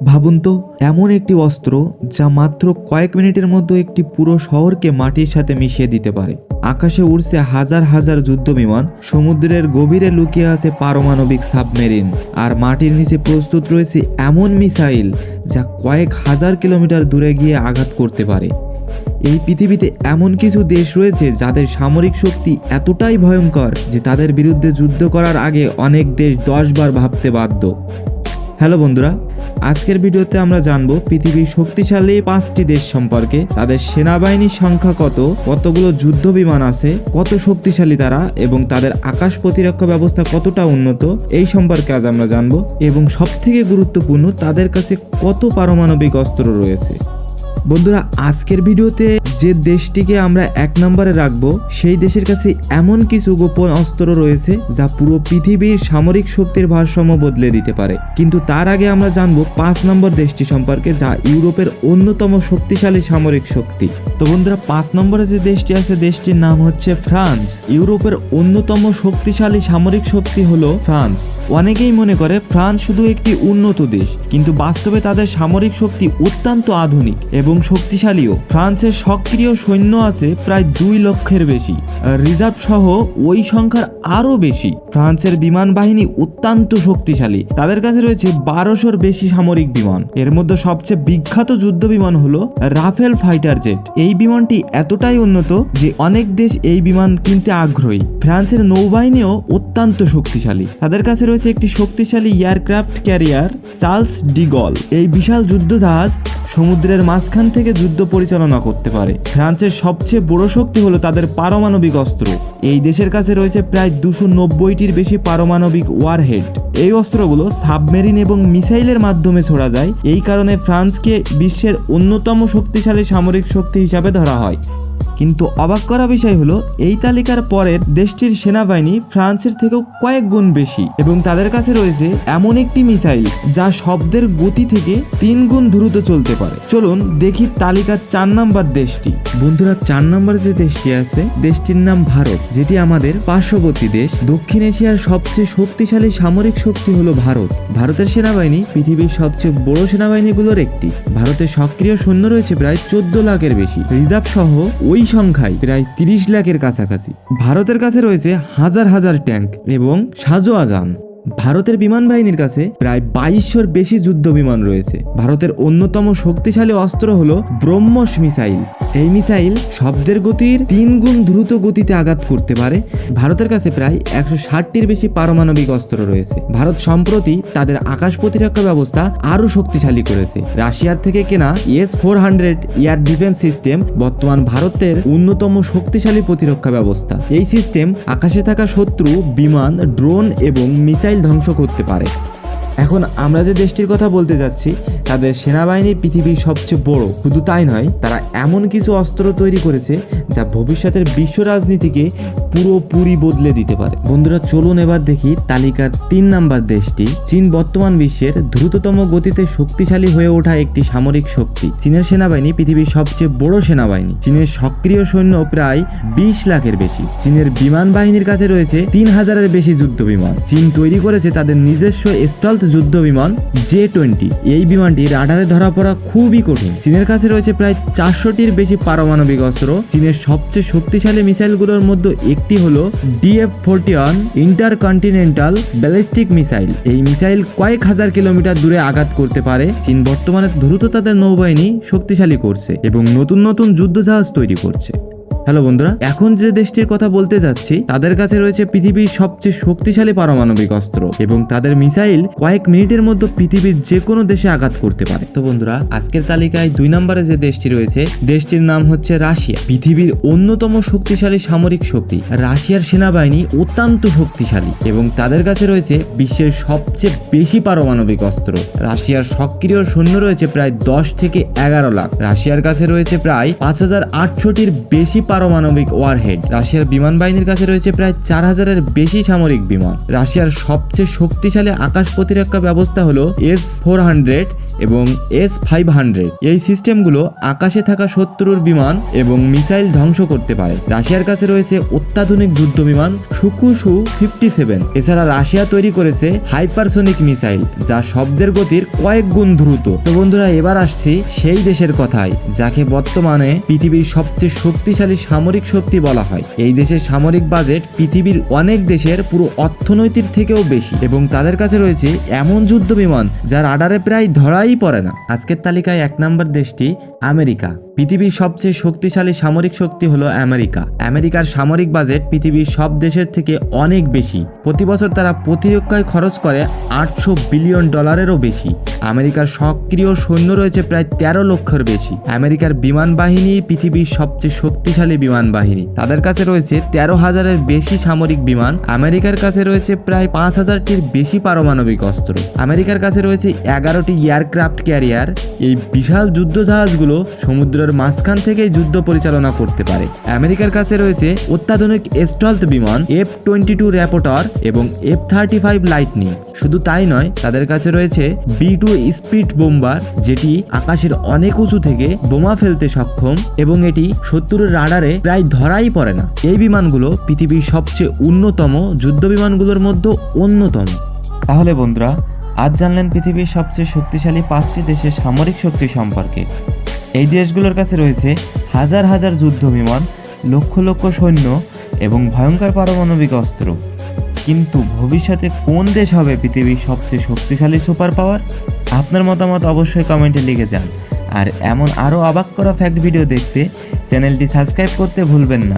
ভাবুন তো, এমন একটি অস্ত্র যা মাত্র কয়েক মিনিটের মধ্যে একটি পুরো শহরকে মাটির সাথে মিশিয়ে দিতে পারে। আকাশে উড়ছে হাজার হাজার যুদ্ধবিমান, সমুদ্রের গভীরে লুকিয়ে আছে পারমাণবিক সাবমেরিন, আর মাটির নিচে প্রস্তুত রয়েছে এমন মিসাইল যা কয়েক হাজার কিলোমিটার দূরে গিয়ে আঘাত করতে পারে। এই পৃথিবীতে এমন কিছু দেশ রয়েছে যাদের সামরিক শক্তি এতটাই ভয়ঙ্কর যে তাদের বিরুদ্ধে যুদ্ধ করার আগে অনেক দেশ 10 বার ভাবতে বাধ্য। হ্যালো বন্ধুরা, আজকের ভিডিওতে আমরা জানবো পৃথিবীর শক্তিশালী 5টি দেশ সম্পর্কে, তাদের সেনাবাহিনীর সংখ্যা কত, কতগুলো যুদ্ধ বিমান আছে, কত শক্তিশালী তারা এবং তাদের আকাশ প্রতিরক্ষা ব্যবস্থা কতটা উন্নত, এই সম্পর্কে আজ আমরা জানবো। এবং সবথেকে গুরুত্বপূর্ণ, তাদের কাছে কত পারমাণবিক অস্ত্র রয়েছে। বন্ধুরা, আজকের ভিডিওতে যে দেশটিকে আমরা 1 নম্বরে রাখবো, সেই দেশের কাছে এমন কিছু গোপন অস্ত্র রয়েছে যা পুরো পৃথিবীর সামরিক শক্তির ভারসাম্য বদলে দিতে পারে। কিন্তু তার আগে আমরা জানবো 5 নম্বর দেশটি সম্পর্কে, যা ইউরোপের অন্যতম শক্তিশালী সামরিক শক্তি। তো বন্ধুরা, 5 নম্বরে যে দেশটি আছে, দেশটির নাম হচ্ছে ফ্রান্স। ইউরোপের অন্যতম শক্তিশালী সামরিক শক্তি হলো ফ্রান্স। অনেকেই মনে করে ফ্রান্স শুধু একটি উন্নত দেশ, কিন্তু বাস্তবে তাদের সামরিক শক্তি অত্যন্ত আধুনিক এবং শক্তিশালীও। ফ্রান্সের সক্রিয় সৈন্য আছে প্রায় 2 লক্ষের বেশি, রিজার্ভ সহ ওই সংখ্যার আরো বেশি। ফ্রান্সের বিমান বাহিনী অত্যন্ত শক্তিশালী, তাদের কাছে রয়েছে 1200-র বেশি সামরিক বিমান। এর মধ্যে সবচেয়ে বিখ্যাত যুদ্ধ বিমান হলো রাফেল ফাইটার জেট। এই বিমানটি এতটাই উন্নত যে অনেক দেশ এই বিমান কিনতে আগ্রহী। ফ্রান্সের নৌবাহিনীও অত্যন্ত শক্তিশালী, তাদের কাছে রয়েছে একটি শক্তিশালী aircraft carrier Charles de Gaulle. এই বিশাল যুদ্ধ জাহাজ সমুদ্রের মাঝখান থেকে যুদ্ধ পরিচালনা করতে পারে। ফ্রান্সের সবচেয়ে বড় শক্তি হলো তাদের পারমাণবিক অস্ত্র। এই দেশের কাছে রয়েছে প্রায় 290টির বেশি পারমাণবিক ওয়ারহেড। এই অস্ত্রগুলো সাবমেরিন এবং মিসাইলের মাধ্যমে ছোড়া যায়। এই কারণে ফ্রান্সকে বিশ্বের অন্যতম শক্তিশালী সামরিক শক্তি হিসাবে ধরা হয়। কিন্তু অবাক করা বিষয় হলো, এই তালিকার পরের দেশটির সেনাবাহিনী ফ্রান্সের থেকেও কয়েক গুণ বেশি এবং তাদের কাছে রয়েছে এমন একটি মিসাইল যা শব্দের গতি থেকে 3 গুণ দ্রুত চলতে পারে। চলুন দেখি তালিকার 4 নম্বর দেশটি। বন্ধুরা, 4 নম্বর যে দেশটি আছে, দেশটির নাম ভারত, যেটি আমাদের পার্শ্ববর্তী দেশ। দক্ষিণ এশিয়ার সবচেয়ে শক্তিশালী সামরিক শক্তি হলো ভারত। ভারতের সেনাবাহিনী পৃথিবীর সবচেয়ে বড় সেনাবাহিনীগুলোর একটি। ভারতের সক্রিয় সৈন্য রয়েছে প্রায় 14 লাখের বেশি, রিজার্ভ সহ ওই সংখ্যায় প্রায় 30 লাখের কাছাকাছি। ভারতের কাছে রয়েছে হাজার হাজার ট্যাঙ্ক এবং সাজোয়া যান। ভারতের বিমান বাহিনীর কাছে প্রায় 2200-র বেশি যুদ্ধ বিমান রয়েছে। ভারতের অন্যতম শক্তিশালী অস্ত্র হলো ব্রহ্মস মিসাইল। এই মিসাইল শব্দের গতির 3 গুণ দ্রুত গতিতে আঘাত করতে পারে। ভারতের কাছে প্রায় 160-টির বেশি পারমাণবিক অস্ত্র রয়েছে। ভারত সম্প্রতি তাদের আকাশ প্রতিরক্ষা ব্যবস্থা আরও শক্তিশালী করেছে। রাশিয়ার থেকে কেনা S-400 এয়ার ডিফেন্স সিস্টেম বর্তমান ভারতের অন্যতম শক্তিশালী প্রতিরক্ষা ব্যবস্থা। এই সিস্টেম আকাশে থাকা শত্রু বিমান, ড্রোন এবং মিসাইল ধ্বংস করতে পারে। এখন আমরা যে দেশটির কথা বলতে যাচ্ছি, তাদের সেনাবাহিনী পৃথিবীর সবচেয়ে বড়। শুধু তাই নয়, তারা এমন কিছু অস্ত্র তৈরি করেছে যা ভবিষ্যতের বিশ্ব রাজনীতিকে পুরোপুরি বদলে দিতে পারে। বন্ধুরা, চলুন এবার দেখি তালিকার 3 নম্বর দেশটি। চীন বর্তমান বিশ্বের দ্রুততম গতিতে শক্তিশালী হয়ে ওঠা একটি সামরিক শক্তি। চীনের সেনাবাহিনী পৃথিবীর সবচেয়ে বড় সেনাবাহিনী। চীনের সক্রিয় সৈন্য প্রায় 20 লাখের বেশি। চীনের বিমান বাহিনীর কাছে রয়েছে 3000-এর বেশি যুদ্ধ বিমান। চীন তৈরি করেছে তাদের নিজস্ব স্টলথ যুদ্ধ বিমান J-20। এই বিমানটি রাডারে ধরা পড়া খুবই কঠিন। চীনের কাছে রয়েছে প্রায় 400-টির বেশি পারমাণবিক অস্ত্র। চীনের সবচেয়ে শক্তিশালী মিসাইলগুলোর মধ্যে একটি হলো DF-41 ইন্টারকন্টিনেন্টাল ব্যালিস্টিক মিসাইল। এই মিসাইল কয়েক হাজার কিলোমিটার দূরে আঘাত করতে পারে। চীন বর্তমানে দ্রুত তাদের নৌবাহিনী শক্তিশালী করছে এবং নতুন নতুন যুদ্ধ জাহাজ তৈরি করছে। হ্যালো বন্ধুরা, এখন যে দেশটির কথা বলতে যাচ্ছি, তাদের কাছে রয়েছে পৃথিবীর সবচেয়ে শক্তিশালী পারমাণবিক অস্ত্র এবং তাদের মিসাইল কয়েক মিনিটের মধ্যে পৃথিবীর যে কোনো দেশে আঘাত করতে পারে। তো বন্ধুরা, আজকের তালিকায় 2 নম্বরে যে দেশটি রয়েছে, দেশটির নাম হচ্ছে রাশিয়া। পৃথিবীর অন্যতম শক্তিশালী সামরিক শক্তি। রাশিয়ার সেনাবাহিনী অত্যন্ত শক্তিশালী এবং তাদের কাছে রয়েছে বিশ্বের সবচেয়ে বেশি পারমাণবিক অস্ত্র। রাশিয়ার সক্রিয় সৈন্য রয়েছে প্রায় 10 থেকে 11 লাখ। রাশিয়ার কাছে রয়েছে প্রায় 5800-টির বেশি পারমাণবিক ওয়ারহেড। রাশিয়ার বিমান বাহিনীর কাছে রয়েছে প্রায় 4000-এর বেশি সামরিক বিমান। রাশিয়ার সবচেয়ে শক্তিশালী আকাশ প্রতিরক্ষা ব্যবস্থা হলো S-400 এবং S-500। এই সিস্টেমগুলো আকাশে থাকা শত্রুর বিমান এবং মিসাইল ধ্বংস করতে পারে। রাশিয়ার কাছে রয়েছে অত্যাধুনিক যুদ্ধ বিমান Su-57। এছাড়া রাশিয়া তৈরি করেছে হাইপারসোনিক মিসাইল, যা শব্দের গতির কয়েক গুণ দ্রুত। তো বন্ধুরা, এবার আসছি সেই দেশের কথায় যাকে বর্তমানে পৃথিবীর সবচেয়ে শক্তিশালী সামরিক শক্তি বলা হয়। এই দেশের সামরিক বাজেট পৃথিবীর অনেক দেশের পুরো অর্থনৈতিক থেকেও বেশি, এবং তাদের কাছে রয়েছে এমন যুদ্ধ বিমান যা রাডারে প্রায় ধরাই পড়ে না। আজকের তালিকায় 1 নম্বর দেশটি আমেরিকা। পৃথিবীর সবচেয়ে শক্তিশালী সামরিক শক্তি হলো আমেরিকা। আমেরিকার সামরিক বাজেট পৃথিবীর সব দেশের থেকে অনেক বেশি। প্রতি বছর তারা প্রতিরক্ষায় খরচ করে $800 বিলিয়ন বেশি। আমেরিকার সক্রিয় সৈন্য রয়েছে প্রায় 13 লক্ষের বেশি। আমেরিকার বিমান বাহিনী পৃথিবীর সবচেয়ে শক্তিশালী বিমান বাহিনী। তাদের কাছে রয়েছে 13,000-এর বেশি সামরিক বিমান। আমেরিকার কাছে রয়েছে প্রায় 5,000-টির বেশি পারমাণবিক অস্ত্র। আমেরিকার কাছে রয়েছে 11টি এয়ারক্রাফট ক্যারিয়ার। এই বিশাল যুদ্ধ জাহাজগুলো সমুদ্রের মাঝখান থেকেই যুদ্ধ পরিচালনা করতে পারে। আমেরিকার কাছে রয়েছে অত্যাধুনিক স্টলথ বিমান F-22 র্যাপটর এবং F-35 লাইটনিং। শুধু তাই নয়, তাদের কাছে রয়েছে B-2 স্পিড বোম্বার, যেটি আকাশের অনেক উঁচু থেকে বোমা ফেলতে সক্ষম এবং এটি শত্রুর রাডারে প্রায় ধরাই পড়ে না। এই বিমানগুলো পৃথিবীর সবচেয়ে উন্নতম যুদ্ধ বিমানগুলোর মধ্যে অন্যতম। তাহলে বন্ধুরা, আজ জানলেন পৃথিবীর সবচেয়ে শক্তিশালী 5টি দেশের সামরিক শক্তি সম্পর্কে। এই দেশগুলোর কাছে রয়েছে হাজার হাজার যুদ্ধ বিমান, লক্ষ লক্ষ সৈন্য এবং ভয়ঙ্কর পারমাণবিক অস্ত্র। কিন্তু ভবিষ্যতে কোন দেশ হবে পৃথিবীর সবচেয়ে শক্তিশালী সুপার পাওয়ার? আপনার মতামত অবশ্যই কমেন্টে লিখে যান। আর এমন আরও অবাক করা ফ্যাক্ট ভিডিও দেখতে চ্যানেলটি সাবস্ক্রাইব করতে ভুলবেন না।